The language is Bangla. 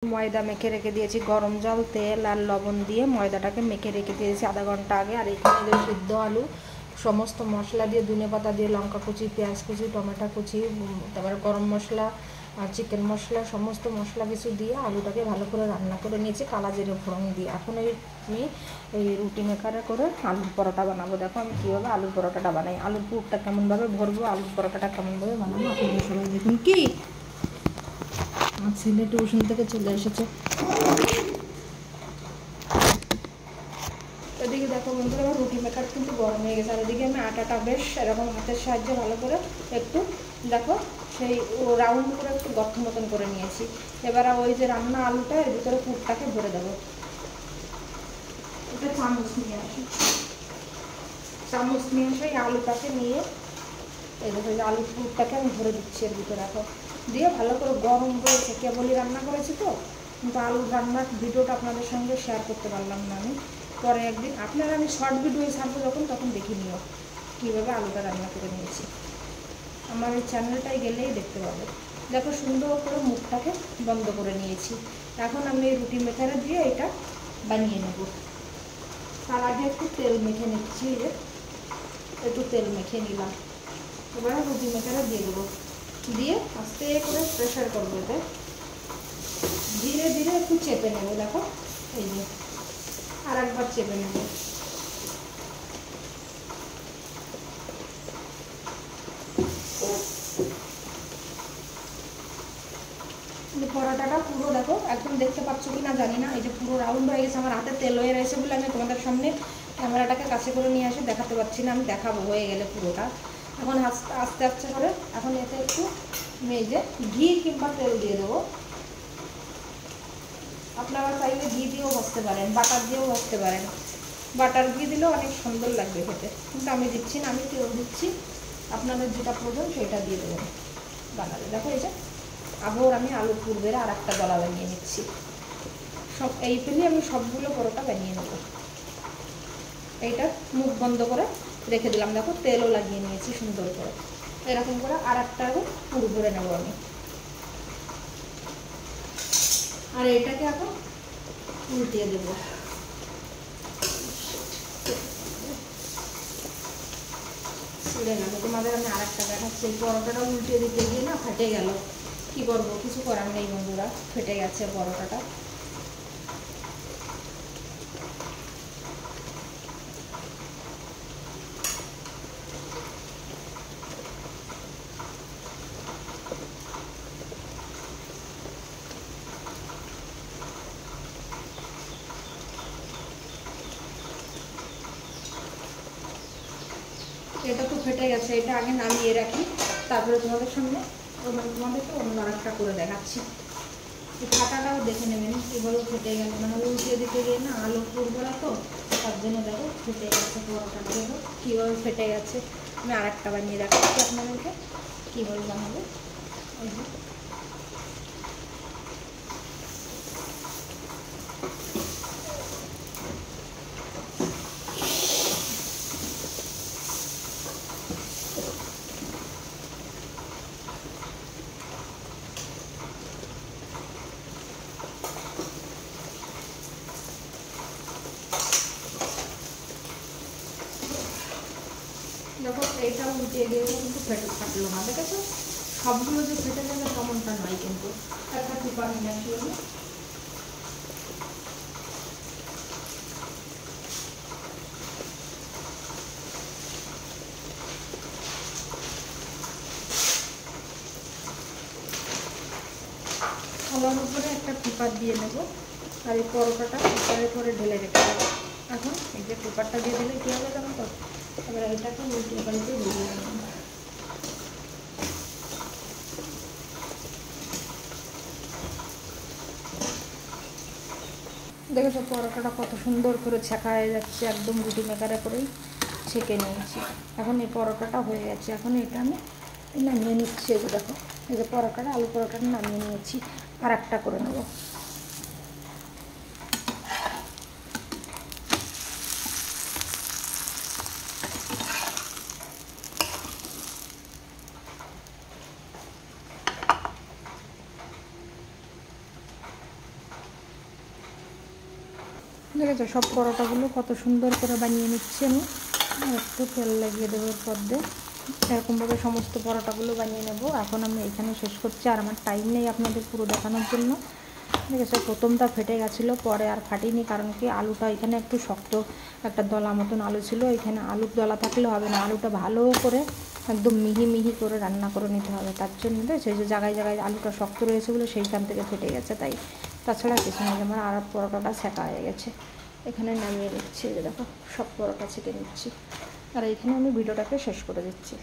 ময়দা মেখে রেখে দিয়েছি, গরম জল, তেল আর লবণ দিয়ে ময়দাটাকে মেখে রেখে দিয়েছি আধা ঘন্টা আগে। আর এখানে সিদ্ধ আলু সমস্ত মশলা দিয়ে, ধনেপাতা দিয়ে, লঙ্কা কুচি, পেঁয়াজ কুচি, টমেটো কুচি, তারপরে গরম মশলা আর চিকেন মশলা, সমস্ত মশলা কিছু দিয়ে আলুটাকে ভালো করে রান্না করে নিয়েছি কালা জিরে ফোড়ন দিয়ে। এখন আমি এই রুটি মেকারে করে আলুর পরোটা বানাবো। দেখো আমি কীভাবে আলুর পরোটাটা বানাই, আলুর পুরটা কেমনভাবে ভরবো, আলুর পরোটাটা কেমনভাবে বানাবো আপনারা সবাই দেখুন। কি আমার ছেলে টিউশন থেকে চলে এসেছে। এদিকে দেখো বন্ধুরা, আমার রুটি মেকার কিন্তু গরম হয়ে গেছে। আর এদিকে আমি আটাটা বেশ এরকম হাতের সাহায্যে ভালো করে একটু দেখো সেই রাউন্ড করে একটু গর্ত মতন করে নিয়েছি। এবার ওই যে রান্না আলুটা এর ভিতরে পুরটাকে ভরে দেবো। এটা চামচ নিয়ে আসি, চামচ নিয়ে এসে আলুটাকে নিয়ে এই দেখো এই আলুর পুরটাকে আমি ভরে দিচ্ছি এর ভিতরে। এখন দিয়ে ভালো করে গরম হয়েছে, কেবলই রান্না করেছি তো, কিন্তু আলুর রান্নার ভিডিওটা আপনাদের সঙ্গে শেয়ার করতে পারলাম না। আমি পরে একদিন আপনারা আমি শর্ট ভিডিও ছাড়বো তখন দেখে নিও কীভাবে আলুটা রান্না করে নিয়েছি। আমার এই চ্যানেলটায় গেলেই দেখতে পাবে। দেখো সুন্দর করে মুখটাকে বন্ধ করে নিয়েছি। এখন আমি এই রুটি মেকারে দিয়ে এটা বানিয়ে নেব। তার আগে একটু তেল মেখে নিচ্ছি, একটু তেল মেখে নিলাম। এবার রুটি মেকারে দিয়ে দেবো, দিয়ে আস্তে করে প্রেশার করবো। এতে ধীরে ধীরে একটু চেপে নেবো। দেখো এই যে আর একবার চেপে নেব। পরোটাটা পুরো দেখো একদম দেখতে পাচ্ছ কি না জানি না, এই যে পুরো রাউন্ড হয়ে গেছে। আমার হাতে তেল হয়ে রয়েছে বলে আমি তোমাদের সামনে ক্যামেরাটাকে কাছে করে নিয়ে আসে দেখাতে পারছি না। আমি দেখাবো হয়ে গেলে পুরোটা। এখন আস্তে আস্তে আস্তে করে এখন এতে একটু এই যে ঘি কিংবা তেল দিয়ে দেবো। আপনারা চাইলে ঘি দিয়েও ভাজতে পারেন, বাটার দিয়েও ভাজতে পারেন। বাটার ঘি দিলেও অনেক সুন্দর লাগবে খেতে, কিন্তু আমি দিচ্ছি না, আমি তেল দিচ্ছি। আপনাদের যেটা প্রয়োজন সেটা দিয়ে দেবেন বানালে। দেখো এই যে আবার আমি আলু পুরবের আর একটা গলা বানিয়ে নিচ্ছি। সব এই পেলে আমি সবগুলো পরোটা বানিয়ে নেব। এইটা মুখ বন্ধ করে রেখে দিলাম। দেখো তেলও লাগিয়ে নিয়েছি সুন্দর করে। এরকম করে আর একটা পুর ভরে নেব আমি। আর এইটাকে এখন উল্টিয়ে দেব। ছিঁড়ে গেল, তোমাদের আমি আর একটা দেখাচ্ছি। পরোটাটা উল্টিয়ে দিতে গিয়ে না ফেটে গেল, কি করবো, কিছু করার নেই বন্ধুরা, ফেটে গেছে পরোটাটা। এটা তো ফেটে গেছে, এটা আগে নামিয়ে রাখি, তারপরে তোমাদের সামনে তোমাদেরকে অন্য আরেকটা করে দেখাচ্ছি। এই ফাটাটাও দেখে নেবেন কীভাবে ফেটে গেল, মানে উল্টিয়ে দিতে গিয়ে না আলু পুরবরা তো, তার জন্য দেখো ফেটে গেছে পরোটাটা। দেখো কীভাবে ফেটে গেছে। আমি আরেকটা বানিয়ে দেখাচ্ছি আপনাদেরকে কীভাবে বানাবো। এই যে দেখো এইটা উল্টিয়ে দিয়ে কিন্তু ফাটলো না, দেখেছো? সবগুলো যে ফেটে যাবে তেমনটা নয়, কিন্তু একটা টিপা নিয়ে আসি আমি। থালার উপরে একটা পেপার দিয়ে নেব, আর এই পরোটাটা পেপারের পরে ঢেলে রেখে দেবো। এখন এই যে পেপারটা দিয়ে দিলে কী হবে জানো তো, এবার এটাকে উল্টিয়ে পাল্টে দিয়ে দেবো। দেখেছো পরোটাটা কত সুন্দর করে ছেঁকা হয়ে যাচ্ছে, একদম রুটি মেকারে করেই ছেঁকে নিয়েছি। এখন এই পরোটাটা হয়ে গেছে, এখন এটা আমি নামিয়ে নিচ্ছি। এই যে দেখো এই যে পরোটাটা, আলু পরোটাটা নামিয়ে নিয়েছি, আর একটা করে নেব। দেখেছো সব পরোটাগুলো কত সুন্দর করে বানিয়ে নিচ্ছি আমি। একটু তেল লাগিয়ে দেবো এর পর দিয়ে এরকমভাবে সমস্ত পরোটাগুলো বানিয়ে নেব। এখন আমি এখানে শেষ করছি, আর আমার টাইম নেই আপনাদের পুরো দেখানোর জন্য। দেখেছো প্রথমটা ফেটে গেছিলো, পরে আর ফাটিনি, কারণ কি আলুটা এখানে একটু শক্ত একটা দলা মতন আলু ছিল। এখানে আলুর দলা থাকলে হবে না, আলুটা ভালো করে একদম মিহি মিহি করে রান্না করে নিতে হবে। তার জন্য সেই যে জায়গায় জায়গায় আলুটা শক্ত রয়েছে বলে সেইখান থেকে ফেটে গেছে, তাই তাছাড়া কিছু না। আমার আর পরোটাটা সেঁকা হয়ে গেছে, এখানে নামিয়ে নিচ্ছি। দেখো সব পরোটা ছেঁকে নিচ্ছি, আর এখানে আমি ভিডিওটাকে শেষ করে দিচ্ছি।